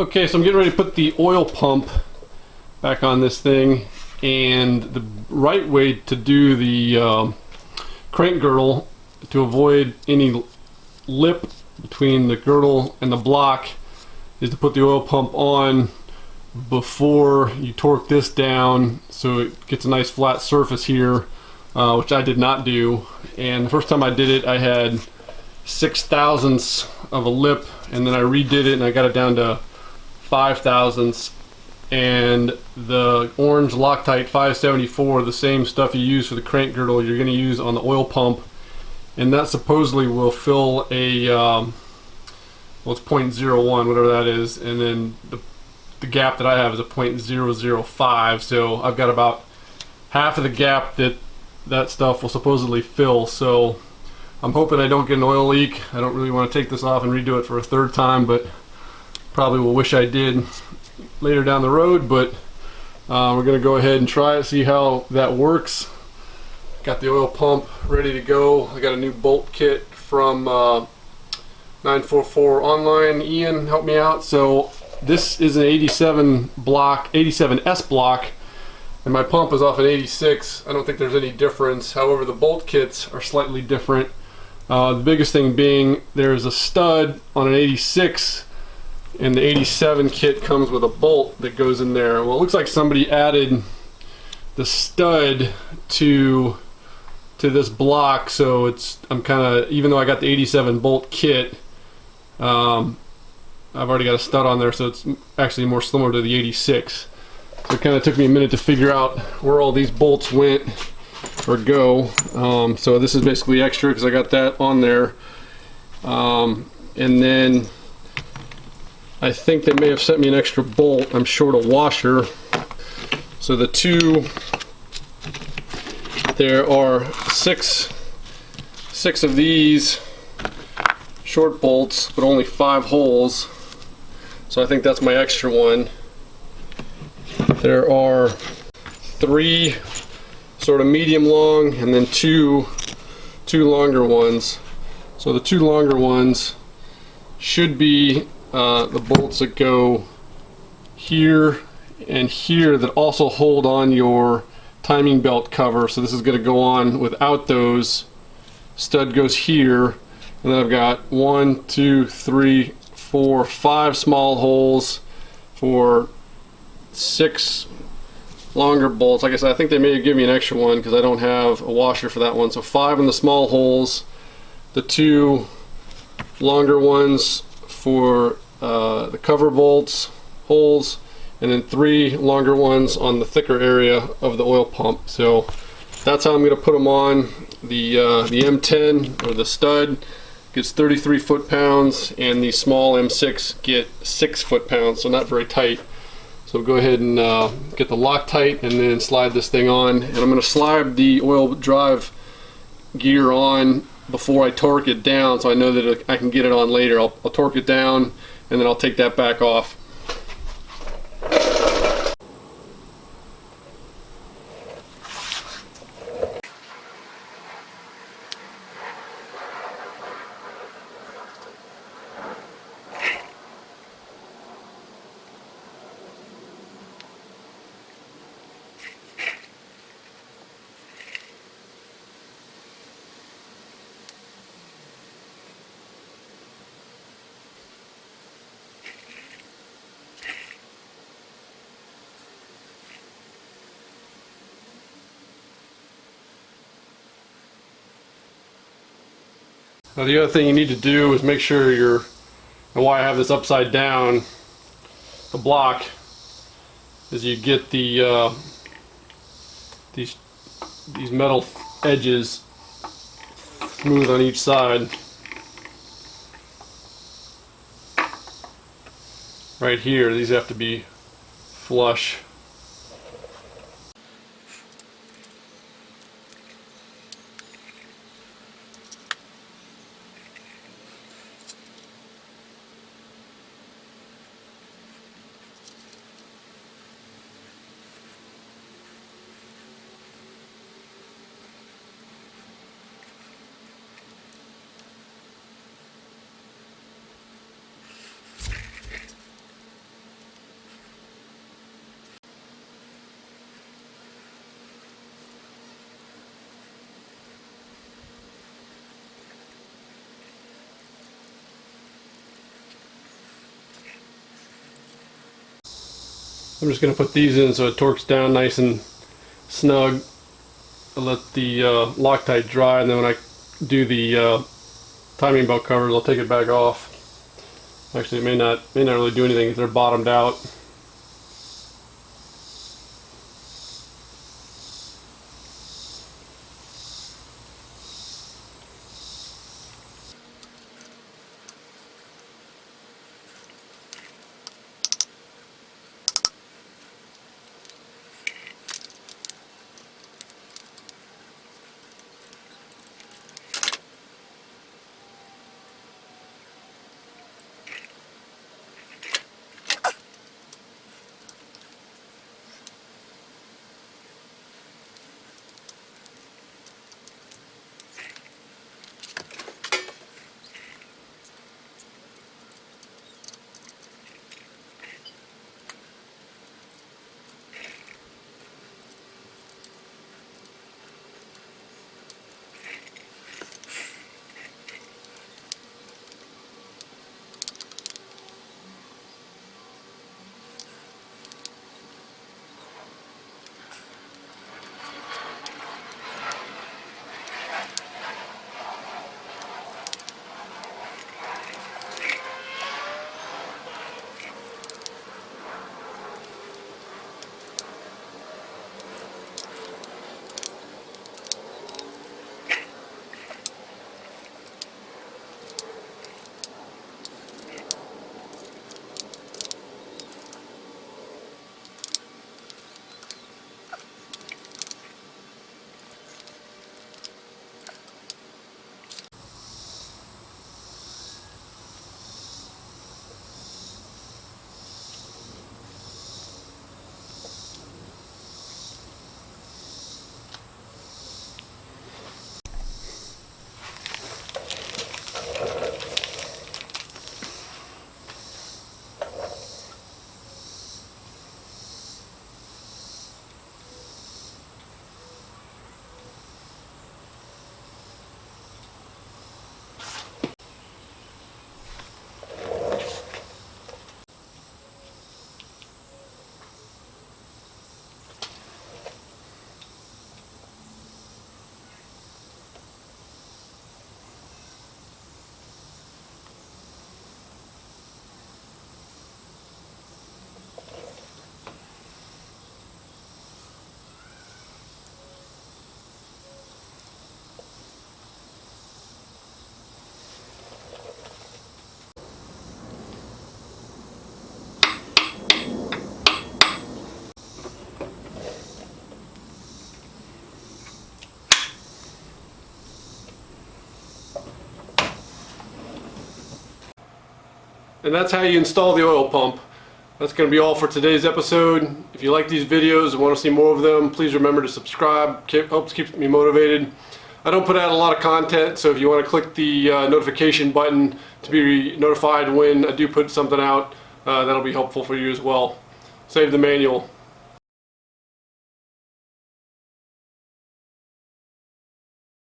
Okay, so I'm getting ready to put the oil pump back on this thing, and the right way to do the crank girdle to avoid any lip between the girdle and the block is to put the oil pump on before you torque this down so it gets a nice flat surface here, which I did not do. And the first time I did it, I had 6/1000ths of a lip, and then I redid it and I got it down to 5/1000ths. And the orange Loctite 574, the same stuff you use for the crank girdle, you're going to use on the oil pump, and that supposedly will fill a well, it's 0.01, whatever that is, and then the gap that I have is a 0.005, so I've got about half of the gap that stuff will supposedly fill. So I'm hoping I don't get an oil leak. I don't really want to take this off and redo it for a third time, but probably will wish I did later down the road. But we're going to go ahead and try it, see how that works. Got the oil pump ready to go. I got a new bolt kit from 944 online. Ian helped me out. So this is an 87S block, and my pump is off an 86. I don't think there's any difference. However, the bolt kits are slightly different. The biggest thing being there's a stud on an 86, and the 87 kit comes with a bolt that goes in there. Well, it looks like somebody added the stud to this block, so I'm kind of, even though I got the 87 bolt kit, I've already got a stud on there, so it's actually more similar to the 86. So it kind of took me a minute to figure out where all these bolts went or go. So this is basically extra because I got that on there. And then I think they may have sent me an extra bolt. I'm short a washer. So there are six of these short bolts, but only 5 holes. So I think that's my extra one. There are 3 sort of medium long, and then two longer ones. So the 2 longer ones should be the bolts that go here and here that also hold on your timing belt cover. So this is going to go on without those. Stud goes here, and then I've got 1, 2, 3, 4, 5 small holes for 6 longer bolts. Like I said, I think they may have given me an extra one because I don't have a washer for that one. So 5 in the small holes, the 2 longer ones for the cover bolts holes, and then 3 longer ones on the thicker area of the oil pump. So that's how I'm going to put them on. The M10 or the stud gets 33 foot-pounds, and the small M6 get 6 foot-pounds, so not very tight. So go ahead and get the Loctite and then slide this thing on. And I'm going to slide the oil drive gear on before I torque it down, so I know that I can get it on later. I'll torque it down, and then I'll take that back off. Now the other thing you need to do is make sure and why I have this upside down, the block, is you get the these metal edges smooth on each side. Right here, these have to be flush. I'm just going to put these in so it torques down nice and snug. I'll let the Loctite dry, and then when I do the timing belt covers, I'll take it back off. Actually, it may not really do anything because they're bottomed out. And that's how you install the oil pump. That's going to be all for today's episode. If you like these videos and want to see more of them, please remember to subscribe. Helps keep me motivated. I don't put out a lot of content, so if you want to click the notification button to be notified when I do put something out, that'll be helpful for you as well. Save the manual.